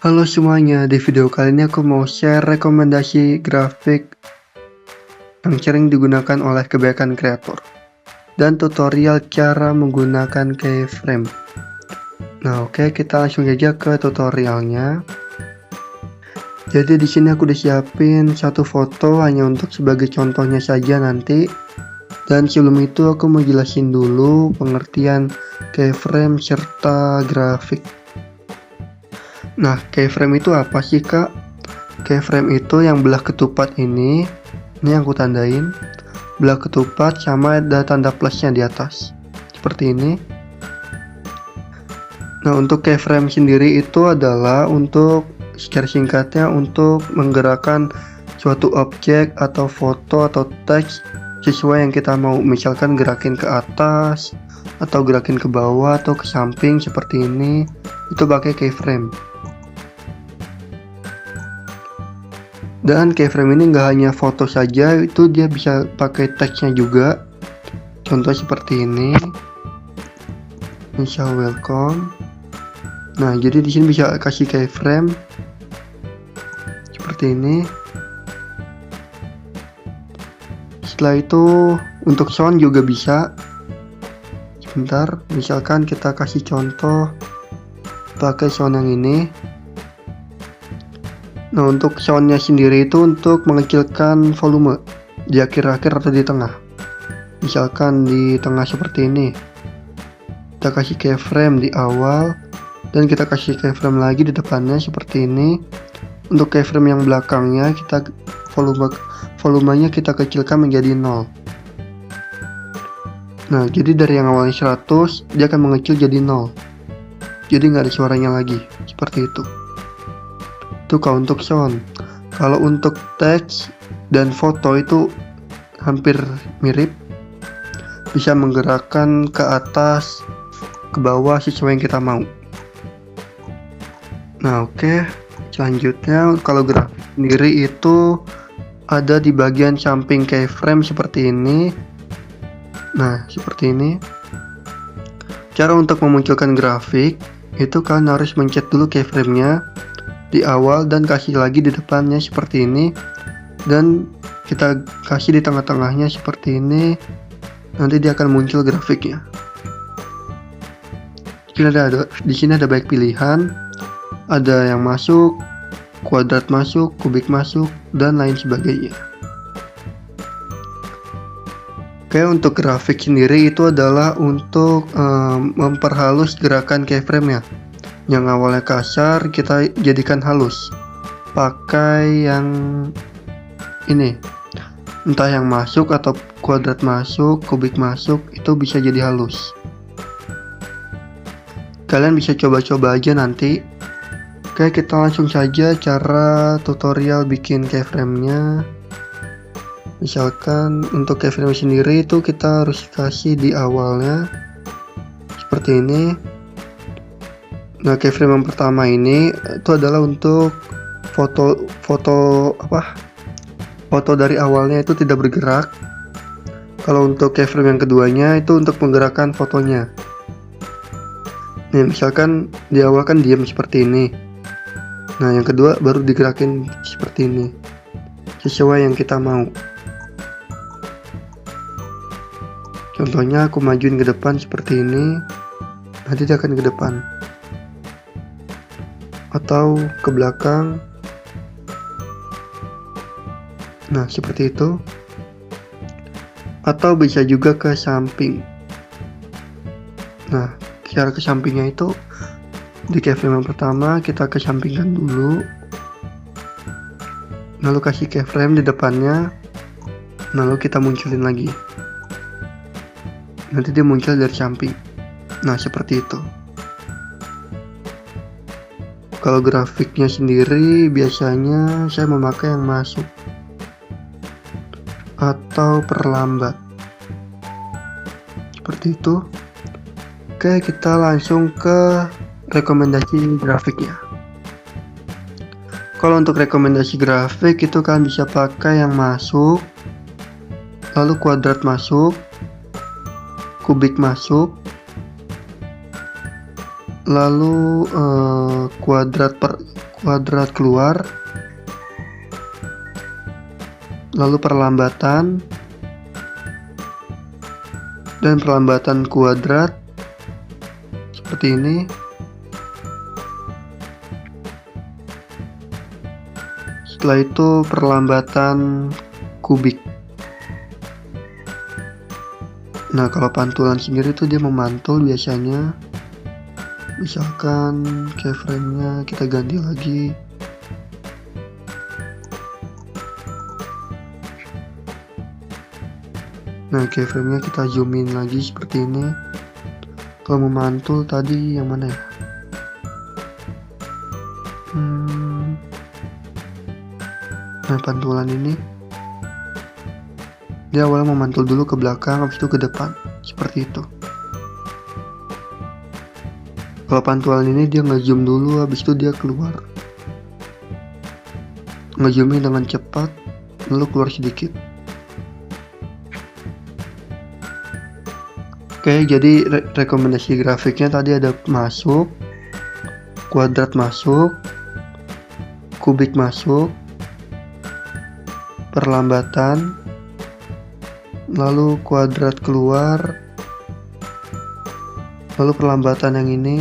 Halo semuanya, di video kali ini aku mau share rekomendasi grafik yang sering digunakan oleh kebanyakan kreator dan tutorial cara menggunakan keyframe. Nah, oke, kita langsung aja ke tutorialnya. Jadi di sini aku udah siapin satu foto hanya untuk sebagai contohnya saja nanti. Dan sebelum itu aku mau jelasin dulu pengertian keyframe serta grafik. Nah, keyframe itu apa sih, Kak? Keyframe itu yang belah ketupat ini yang aku tandain. Belah ketupat sama ada tanda plusnya di atas. Seperti ini. Nah, untuk keyframe sendiri itu adalah untuk secara singkatnya untuk menggerakkan suatu objek atau foto atau teks sesuai yang kita mau, misalkan gerakin ke atas atau gerakin ke bawah atau ke samping seperti ini, itu pakai keyframe. Dan keyframe ini nggak hanya foto saja, itu dia bisa pakai teksnya juga. Contoh seperti ini, misal welcome. Nah, jadi di sini bisa kasih keyframe seperti ini. Setelah itu untuk sound juga bisa. Sebentar, misalkan kita kasih contoh pakai sound yang ini. Nah, untuk soundnya sendiri itu untuk mengecilkan volume di akhir-akhir atau di tengah. Misalkan di tengah seperti ini, kita kasih keyframe di awal dan kita kasih keyframe lagi di depannya seperti ini. Untuk keyframe yang belakangnya kita volumenya kita kecilkan menjadi 0. Nah, jadi dari yang awalnya 100 dia akan mengecil jadi 0. Jadi nggak ada suaranya lagi, seperti itu. Itu kalau untuk sound. Kalau untuk teks dan foto itu hampir mirip, bisa menggerakkan ke atas, ke bawah sesuai yang kita mau. Nah, oke. Selanjutnya kalau grafik sendiri itu ada di bagian samping keyframe seperti ini. Nah, seperti ini. Cara untuk memunculkan grafik itu kalian harus mencet dulu keyframe-nya di awal dan kasih lagi di depannya seperti ini, dan kita kasih di tengah-tengahnya seperti ini. Nanti dia akan muncul grafiknya. Di sini ada banyak pilihan. Ada yang masuk, kuadrat masuk, kubik masuk, dan lain sebagainya. Oke, untuk grafik sendiri itu adalah untuk memperhalus gerakan keyframe-nya. Yang awalnya kasar kita jadikan halus pakai yang ini, entah yang masuk atau kuadrat masuk, kubik masuk, itu bisa jadi halus. Kalian bisa coba-coba aja nanti. Oke, kita langsung saja cara tutorial bikin keyframe-nya. Misalkan untuk keyframe sendiri itu kita harus kasih di awalnya seperti ini. Nah, keyframe yang pertama ini itu adalah untuk foto dari awalnya itu tidak bergerak. Kalau untuk keyframe yang keduanya itu untuk menggerakkan fotonya. Nih, misalkan di awal kan diam seperti ini. Nah, yang kedua baru digerakin seperti ini, sesuai yang kita mau. Contohnya aku majuin ke depan seperti ini, nanti dia akan ke depan. Atau ke belakang. Nah, seperti itu. Atau bisa juga ke samping. Nah, cara ke sampingnya itu di keyframe yang pertama kita kesampingkan dulu, lalu kasih keyframe di depannya, lalu kita munculin lagi. Nanti dia muncul dari samping. Nah, seperti itu. Kalau grafiknya sendiri biasanya saya memakai yang masuk atau perlambat seperti itu. Oke, kita langsung ke rekomendasi grafiknya. Kalau untuk rekomendasi grafik itu kalian bisa pakai yang masuk, lalu kuadrat masuk, kubik masuk, lalu kuadrat keluar, lalu perlambatan, dan perlambatan kuadrat seperti ini. Setelah itu perlambatan kubik. Nah, kalau pantulan sendiri tuh dia memantul biasanya. Misalkan keyframe-nya kita ganti lagi. Nah, keyframe-nya kita zoom in lagi seperti ini. Kalau memantul tadi yang mana ya? Nah, pantulan ini dia awalnya memantul dulu ke belakang, habis itu ke depan, seperti itu. Kalau pantulan ini dia ngezoom dulu, habis itu dia keluar. Ngezoomnya dengan cepat, lalu keluar sedikit. Oke, jadi rekomendasi grafiknya tadi ada masuk, kuadrat masuk, kubik masuk, perlambatan, lalu kuadrat keluar, lalu perlambatan yang ini,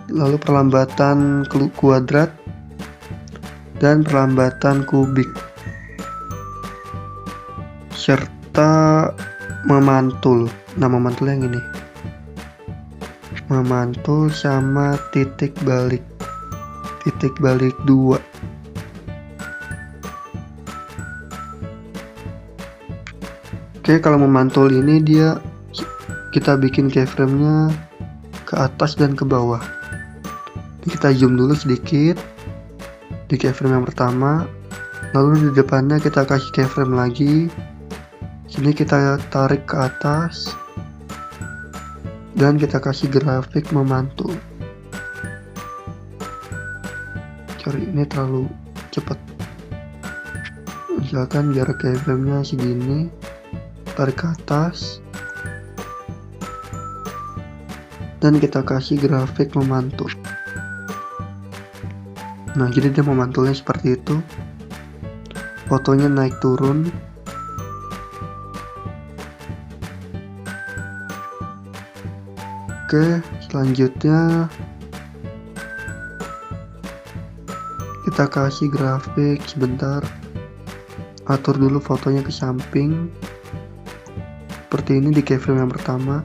lalu perlambatan kuadrat, dan perlambatan kubik, serta memantul. Nah, memantul yang ini, memantul sama titik balik 2. Oke, kalau memantul ini dia kita bikin keyframe-nya ke atas dan ke bawah. Kita zoom dulu sedikit di keyframe yang pertama, lalu di depannya kita kasih keyframe lagi. Sini kita tarik ke atas dan kita kasih grafik memantul. Sorry, ini terlalu cepat. Misalkan jarak keyframe-nya segini, tarik ke atas dan kita kasih grafik memantul. Nah, jadi dia memantulnya seperti itu. Fotonya naik turun. Oke, selanjutnya kita kasih grafik sebentar. Atur dulu fotonya ke samping. Seperti ini di keyframe yang pertama.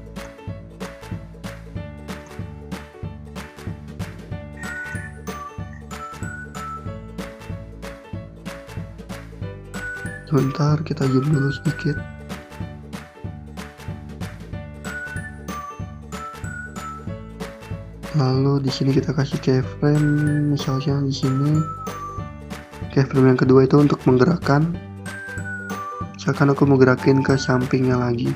Sebentar, kita zoom dulu sedikit. Lalu di sini kita kasih keyframe, misalnya di sini keyframe yang kedua itu untuk menggerakkan. Misalkan aku mau gerakin ke sampingnya lagi.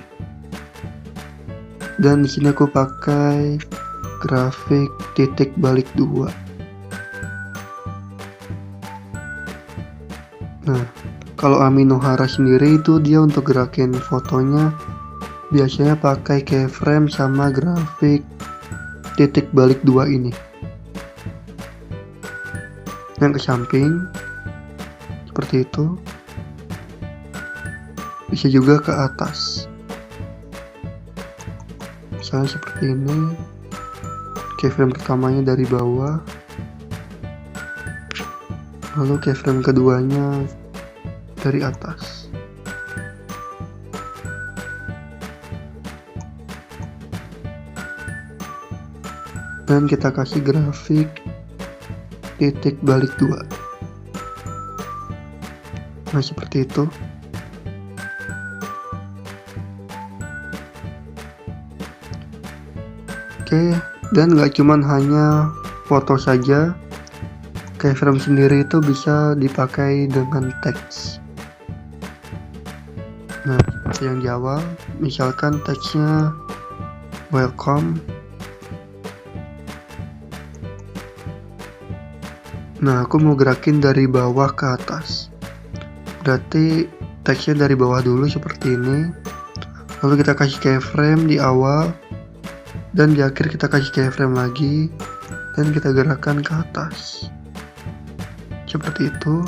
Dan di sini aku pakai grafik titik balik 2. Nah, kalau Aminohara sendiri itu dia untuk gerakin fotonya biasanya pakai keyframe sama grafik titik balik 2 ini. Yang ke samping seperti itu. Bisa juga ke atas. Misalnya seperti ini. Keyframe pertamanya dari bawah. Lalu keyframe keduanya dari atas. Dan kita kasih grafik titik balik 2. Nah, seperti itu. Oke, dan gak cuman hanya foto saja, keyframe sendiri itu bisa dipakai dengan teks. Nah, seperti yang di awal, misalkan teksnya welcome. Nah, aku mau gerakin dari bawah ke atas. Berarti teksnya dari bawah dulu seperti ini. Lalu kita kasih keyframe di awal. Dan di akhir kita kasih keyframe lagi. dan kita gerakkan ke atas. Seperti itu.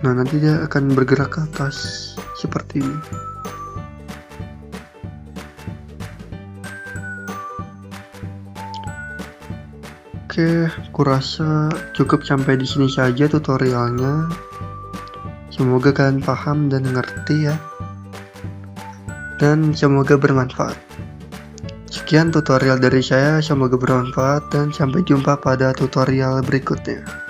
Nah, nanti dia akan bergerak ke atas seperti ini. Oke, kurasa cukup sampai di sini saja tutorialnya. Semoga kalian paham dan ngerti ya. Dan semoga bermanfaat. Sekian tutorial dari saya, semoga bermanfaat dan sampai jumpa pada tutorial berikutnya.